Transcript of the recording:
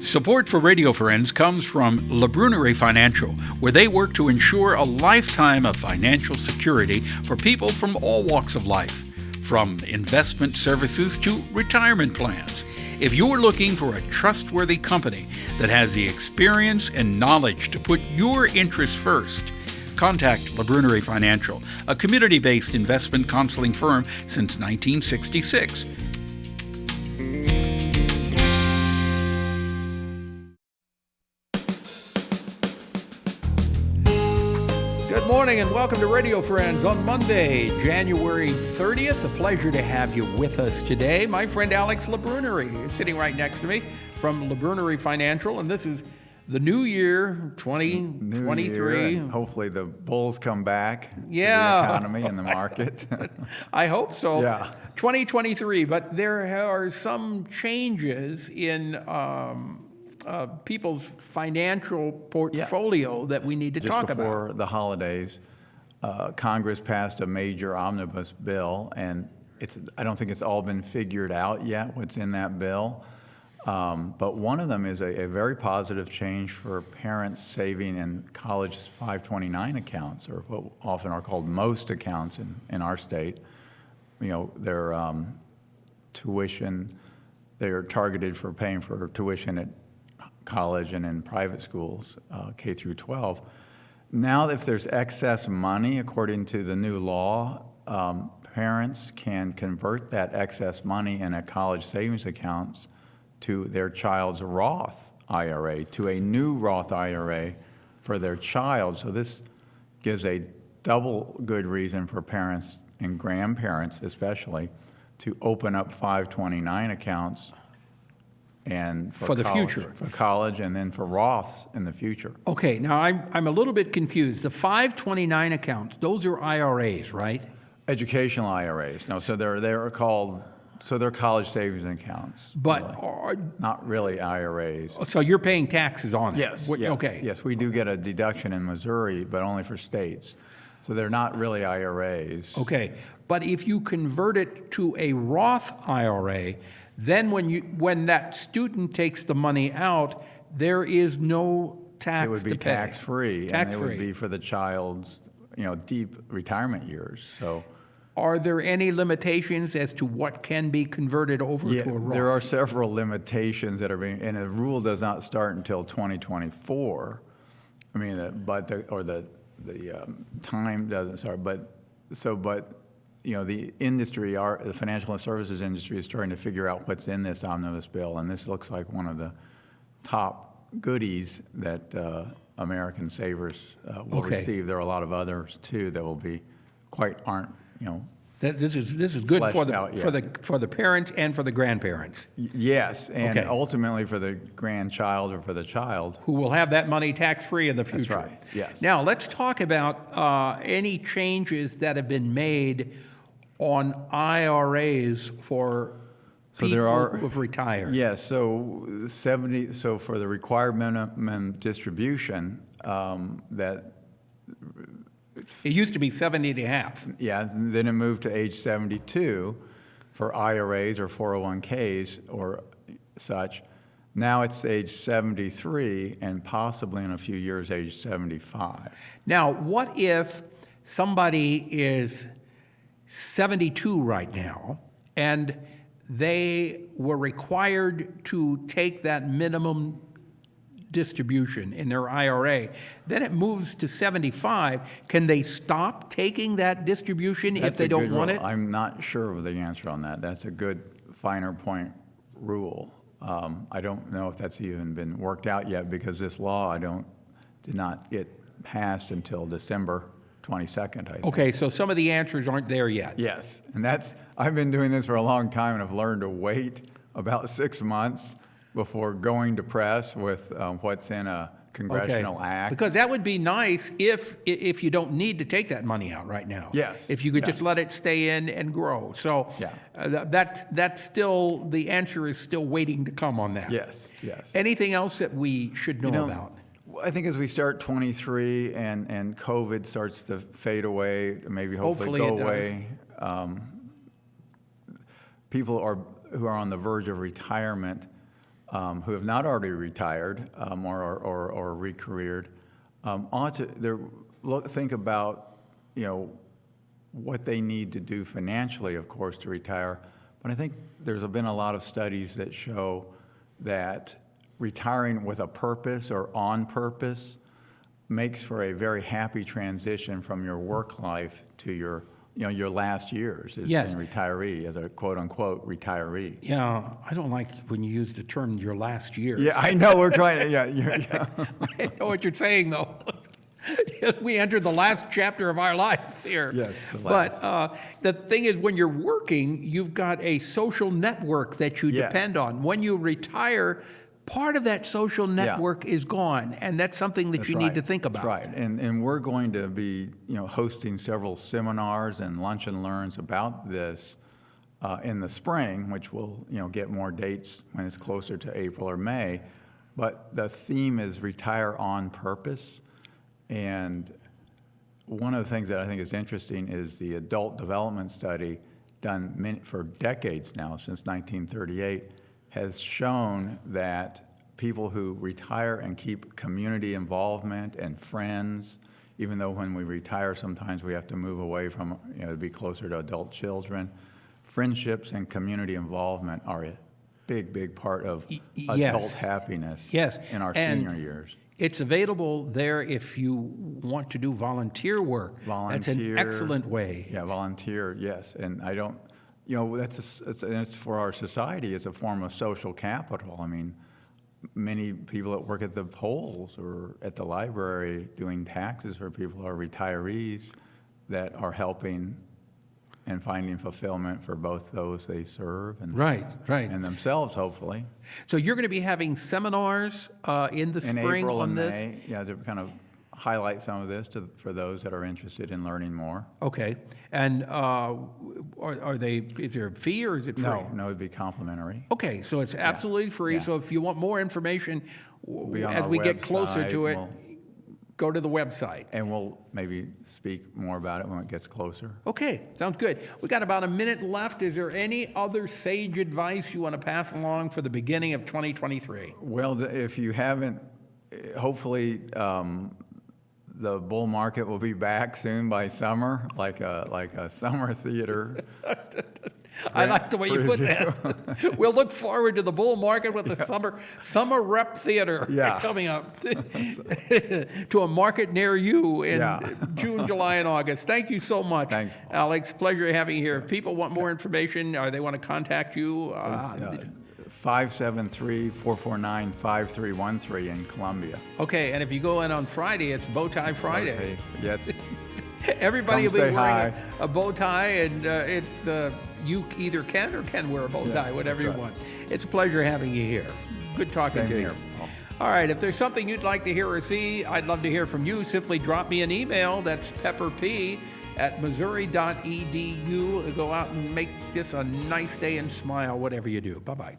Support for Radio Friends comes from LaBrunerie Financial, where they work to ensure a lifetime of financial security for people from all walks of life, from investment services to retirement plans. If you're looking for a trustworthy company that has the experience and knowledge to put your interests first, contact LaBrunerie Financial, a community-based investment counseling firm since 1966. Good morning and welcome to Radio Friends on Monday, January 30th. A pleasure to have you with us today. My friend Alex LaBrunerie is sitting right next to me from LaBrunerie Financial, and this is the new year, 2023. Hopefully the bulls come back to the economy and the market. I hope so. Yeah. 2023, but there are some changes in people's financial portfolio that we need to talk about. Just before the holidays, Congress passed a major omnibus bill, and I don't think it's all been figured out yet what's in that bill. But one of them is a very positive change for parents saving in college 529 accounts, or what often are called MOST accounts in our state. You know, their tuition, they're targeted for paying for tuition at college and in private schools, K through 12. Now, if there's excess money, according to the new law, parents can convert that excess money in a college savings account to their child's Roth IRA, to a new Roth IRA for their child. So this gives a double good reason for parents and grandparents especially to open up 529 accounts and for the college, future. For college and then for Roths in the future. Okay, now I'm a little bit confused. The 529 accounts, those are IRAs, right? Educational IRAs. No, so they're called, so they're college savings accounts. But really. Not really IRAs. So you're paying taxes on it? Yes. Okay. Yes, we do get a deduction in Missouri, but only for states. So they're not really IRAs. Okay, but if you convert it to a Roth IRA, then when that student takes the money out, there is no tax to pay. It would be tax-free. Tax-free. And it would be for the child's, deep retirement years. So, are there any limitations as to what can be converted over to a Roth? There are several limitations that are and the rule does not start until 2024. I mean, the time doesn't start, but the industry, the financial services industry is starting to figure out what's in this omnibus bill, and this looks like one of the top goodies that American savers will receive. There are a lot of others too that will be This is good for the parents and for the grandparents. Yes, and ultimately for the grandchild or for the child, who will have that money tax-free in the future. That's right. Yes. Now let's talk about any changes that have been made on IRAs for people who've retired. Yes. So So for the required minimum distribution, that. It used to be 70 and a half. Yeah, then it moved to age 72 for IRAs or 401ks or such. Now it's age 73 and possibly in a few years age 75. Now, what if somebody is 72 right now and they were required to take that minimum distribution in their IRA, then it moves to 75. Can they stop taking that distribution if they don't want it? I'm not sure of the answer on that. That's a good finer point rule. I don't know if that's even been worked out yet because this law did not get passed until December 22nd, I think. Okay, so some of the answers aren't there yet. Yes, and I've been doing this for a long time and I've learned to wait about 6 months before going to press with what's in a congressional act. Because that would be nice if you don't need to take that money out right now. Yes. If you could just let it stay in and grow. So that's still, the answer is still waiting to come on that. Yes. Anything else that we should know about? I think as we start 23 and COVID starts to fade away, maybe hopefully go away, people who are on the verge of retirement who have not already retired or recareered, think about, what they need to do financially, of course, to retire. But I think there's been a lot of studies that show that retiring with a purpose or on purpose makes for a very happy transition from your work life to your last years as Yes. a retiree, as a quote-unquote retiree. Yeah, I don't like when you use the term your last year. Yeah, I know, we're trying to, yeah. I know what you're saying, though. We entered the last chapter of our life here. Yes, the But the thing is, when you're working, you've got a social network that you Yes. depend on. When you retire, part of that social network is gone, and that's something that That's you right. need to think about. That's right, and we're going to be, hosting several seminars and lunch and learns about this in the spring, which we'll, get more dates when it's closer to April or May. But the theme is retire on purpose. And one of the things that I think is interesting is the adult development study done for decades now, since 1938, has shown that people who retire and keep community involvement and friends, even though when we retire sometimes we have to move away from, to be closer to adult children, friendships and community involvement are a big part of Yes. adult happiness Yes. in our And senior years. it's available there if you want to do volunteer work. That's an Volunteer. excellent way. Yeah, volunteer, yes. And I don't, it's for our society, it's a form of social capital. I mean, many people that work at the polls or at the library doing taxes for people who are retirees that are helping and finding fulfillment for both those they serve and, Right. and themselves, hopefully. So you're going to be having seminars in the In spring April on and this? May, to kind of highlight some of this for those that are interested in learning more. Okay. And is there a fee or is it free? No, it'd be complimentary. Okay, so it's absolutely free. Yeah. So if you want more information, Be on as our we get closer website, to it, we'll- go to the website. And we'll maybe speak more about it when it gets closer. Okay, sounds good. We got about a minute left. Is there any other sage advice you want to pass along for the beginning of 2023? Well, if you haven't, hopefully the bull market will be back soon by summer, like a summer theater. I like the way you put that. We'll look forward to the bull market with the summer rep theater Yeah. coming up to a market near you in June, July, and August. Thank you so much, Thanks. Alex. Pleasure having you here. If people want more information or they want to contact you, 573-449-5313 in Columbia. okay. And if you go in on Friday, it's Bow Tie Friday. Okay. Yes. Everybody Come will be say wearing hi. a bow tie, and you either can or can wear a bow tie, whatever you that's right. want. It's a pleasure having you here. Good talking Same to here. you. All right, if there's something you'd like to hear or see, I'd love to hear from you. Simply drop me an email. That's pepperp@missouri.edu. Go out and make this a nice day and smile, whatever you do. Bye-bye.